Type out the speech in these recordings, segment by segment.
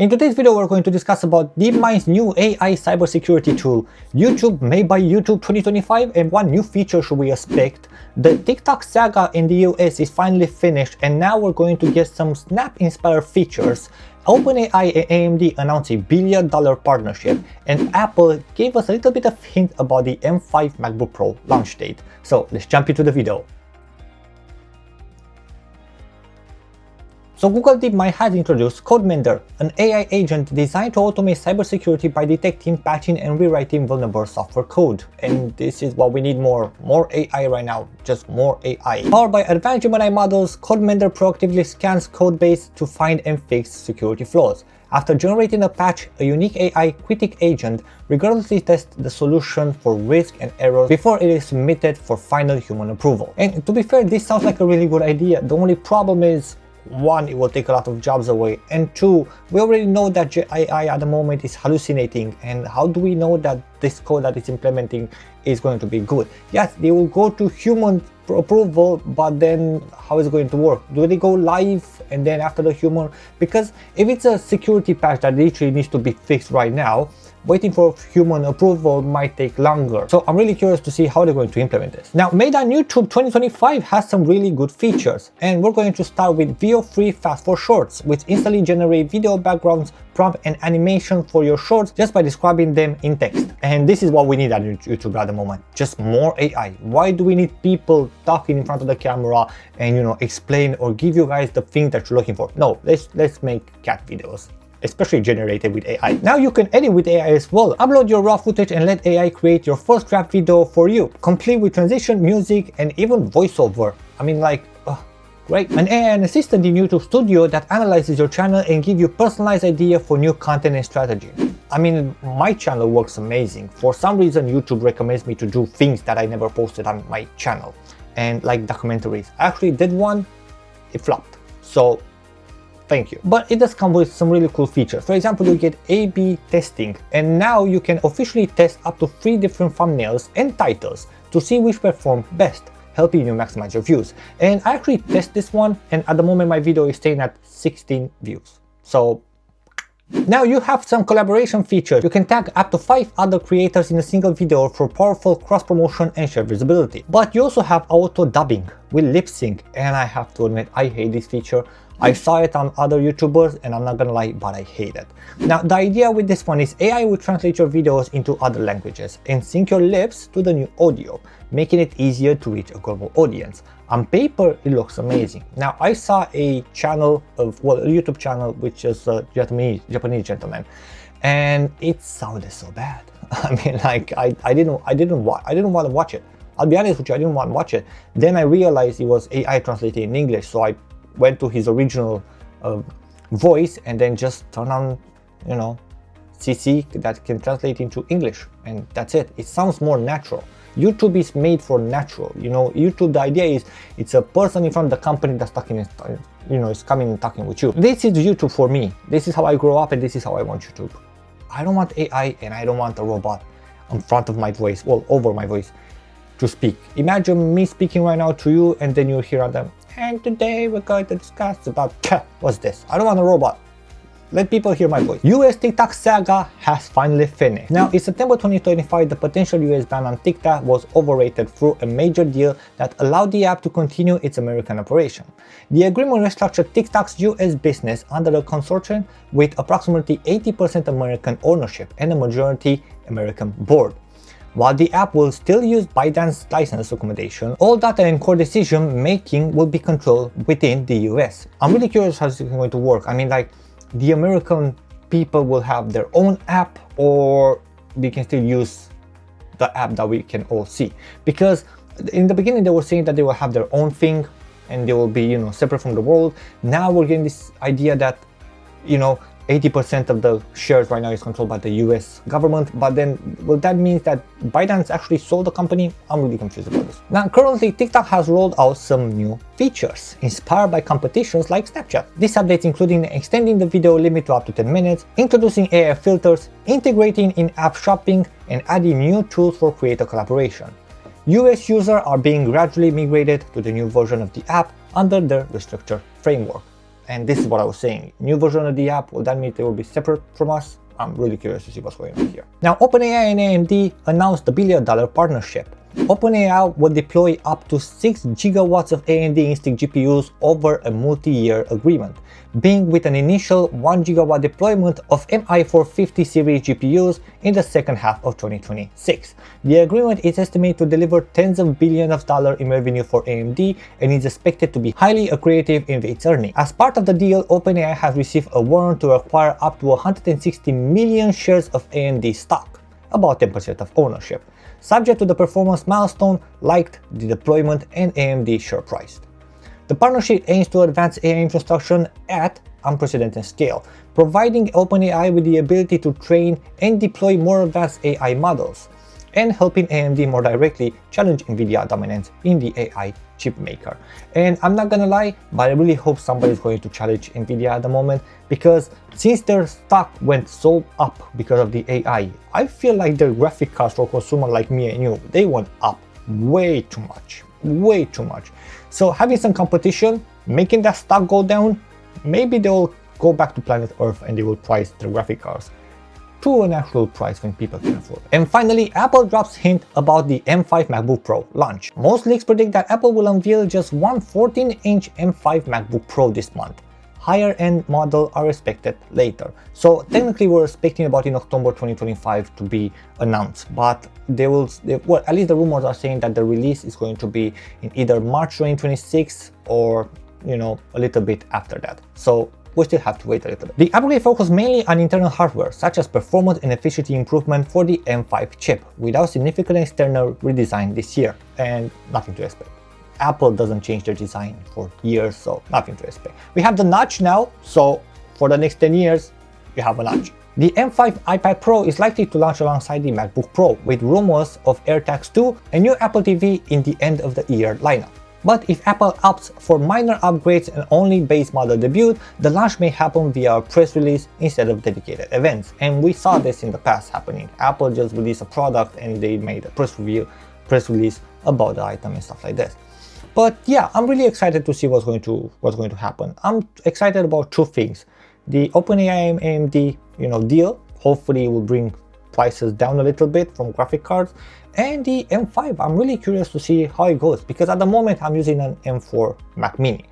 In today's video, we're going to discuss about DeepMind's new AI cybersecurity tool, YouTube Made by YouTube 2025, and what new feature should we expect. The TikTok saga in the US is finally finished, and now we're going to get some Snap-inspired features. OpenAI and AMD announced a $1 billion partnership, and Apple gave us a little bit of hint about the M5 MacBook Pro launch date. So let's jump into the video. So Google DeepMind has introduced CodeMender, an AI agent designed to automate cybersecurity by detecting, patching, and rewriting vulnerable software code. And this is what we need more AI right now, just more AI. Powered by advanced Gemini models, CodeMender proactively scans codebase to find and fix security flaws. After generating a patch, a unique AI critic agent rigorously tests the solution for risk and errors before it is submitted for final human approval. And to be fair, this sounds like a really good idea. The only problem is, one, it will take a lot of jobs away, and two, we already know that AI at the moment is hallucinating, and how do we know that this code that it's implementing is going to be good? Yes, they will go to human approval, but then how is it going to work? Do they go live and then after the human? Because if it's a security patch that literally needs to be fixed right now, waiting for human approval might take longer. So I'm really curious to see how they're going to implement this. Now, Made on YouTube 2025 has some really good features, and we're going to start with VO3 Fast for Shorts, which instantly generate video backgrounds, prompt, and animation for your shorts just by describing them in text. And this is what we need on YouTube at the moment, just more AI. Why do we need people talking in front of the camera and explain or give you guys the thing that you're looking for? No, let's make cat videos, especially generated with AI. Now you can edit with AI as well. Upload your raw footage and let AI create your first draft video for you, complete with transition, music, and even voiceover. I mean, great. An AI assistant in YouTube Studio that analyzes your channel and gives you personalized idea for new content and strategy. I mean, my channel works amazing. For some reason, YouTube recommends me to do things that I never posted on my channel, and like documentaries. I actually did one, it flopped. So thank you. But it does come with some really cool features. For example, you get A/B testing, and now you can officially test up to 3 different thumbnails and titles to see which perform best, helping you maximize your views. And I actually test this one, and at the moment my video is staying at 16 views. So now you have some collaboration features. You can tag up to 5 other creators in a single video for powerful cross-promotion and shared visibility. But you also have auto dubbing with lip sync, and I have to admit, I hate this feature. I saw it on other YouTubers, and I'm not gonna lie, but I hate it. Now, the idea with this one is AI will translate your videos into other languages and sync your lips to the new audio, making it easier to reach a global audience. On paper, it looks amazing. Now, I saw a channel of, a YouTube channel, which is a Japanese gentleman, and it sounded so bad. I mean, I didn't want to watch it. I'll be honest with you, I didn't want to watch it. Then I realized it was AI translated in English, so I went to his original voice and then just turn on, CC that can translate into English, and that's it. It sounds more natural. YouTube is made for natural. YouTube, the idea is it's a person in front of the company that's talking, is coming and talking with you. This is YouTube for me. This is how I grew up, and this is how I want YouTube. I don't want AI, and I don't want a robot in front of my voice, over my voice, to speak. Imagine me speaking right now to you, and then you hear them. And today we're going to discuss about what's this? I don't want a robot. Let people hear my voice. US TikTok saga has finally finished. Now, in September 2025, the potential US ban on TikTok was overrated through a major deal that allowed the app to continue its American operation. The agreement restructured TikTok's US business under a consortium with approximately 80% American ownership and a majority American board. While the app will still use ByteDance license recommendation, all data and core decision making will be controlled within the US. I'm really curious how this is going to work. I mean, the American people will have their own app, or we can still use the app that we can all see. Because in the beginning they were saying that they will have their own thing and they will be, separate from the world. Now we're getting this idea that, 80% of the shares right now is controlled by the US government, but then, that means that ByteDance actually sold the company? I'm really confused about this. Now, currently, TikTok has rolled out some new features inspired by competitions like Snapchat. These updates including extending the video limit to up to 10 minutes, introducing AI filters, integrating in-app shopping, and adding new tools for creator collaboration. US users are being gradually migrated to the new version of the app under the restructured framework. And this is what I was saying. New version of the app, will that mean they will be separate from us? I'm really curious to see what's going on here. Now, OpenAI and AMD announced the billion-dollar partnership. OpenAI will deploy up to 6 gigawatts of AMD Instinct GPUs over a multi-year agreement, being with an initial 1 gigawatt deployment of MI450 series GPUs in the second half of 2026. The agreement is estimated to deliver tens of billions of dollars in revenue for AMD and is expected to be highly accretive in its earnings. As part of the deal, OpenAI has received a warrant to acquire up to 160 million shares of AMD stock, about 10% of ownership, subject to the performance milestone like the deployment and AMD share price. The partnership aims to advance AI infrastructure at unprecedented scale, providing OpenAI with the ability to train and deploy more advanced AI models, and helping AMD more directly challenge NVIDIA dominance in the AI chip maker. And I'm not gonna lie, but I really hope somebody is going to challenge NVIDIA at the moment, because since their stock went so up because of the AI, I feel like their graphic cards for consumer like me and you, they went up way too much, way too much. So having some competition, making that stock go down, maybe they'll go back to planet Earth and they will price their graphic cards to an actual price when people can afford it. And finally, Apple drops hint about the M5 MacBook Pro launch. Most leaks predict that Apple will unveil just one 14-inch M5 MacBook Pro this month. Higher end models are expected later. So technically we're expecting about in October 2025 to be announced, but well, at least the rumors are saying that the release is going to be in either March 2026 or, you know, a little bit after that. So we still have to wait a little bit. The upgrade focused mainly on internal hardware, such as performance and efficiency improvement for the M5 chip, without significant external redesign this year, and nothing to expect. Apple doesn't change their design for years, so nothing to expect. We have the notch now, so for the next 10 years, you have a notch. The M5 iPad Pro is likely to launch alongside the MacBook Pro, with rumors of AirTags 2 and new Apple TV in the end of the year lineup. But if Apple opts for minor upgrades and only base model debut, the launch may happen via a press release instead of dedicated events. And we saw this in the past happening. Apple just released a product and they made a press release about the item and stuff like this. But yeah, I'm really excited to see what's going to happen. I'm excited about two things: the OpenAI and AMD, deal. Hopefully, it will bring prices down a little bit from graphic cards, and the M5. I'm really curious to see how it goes, because at the moment I'm using an M4 Mac Mini.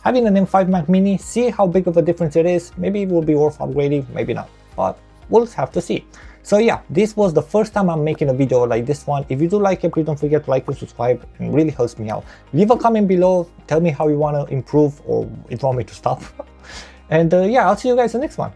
Having an M5 Mac Mini, see how big of a difference it is. Maybe it will be worth upgrading, maybe not, but we'll have to see. So yeah, this was the first time I'm making a video like this one. If you do like it, please don't forget to like and subscribe. It really helps me out. Leave a comment below, tell me how you want to improve or if you want me to stop. And yeah, I'll see you guys in the next one.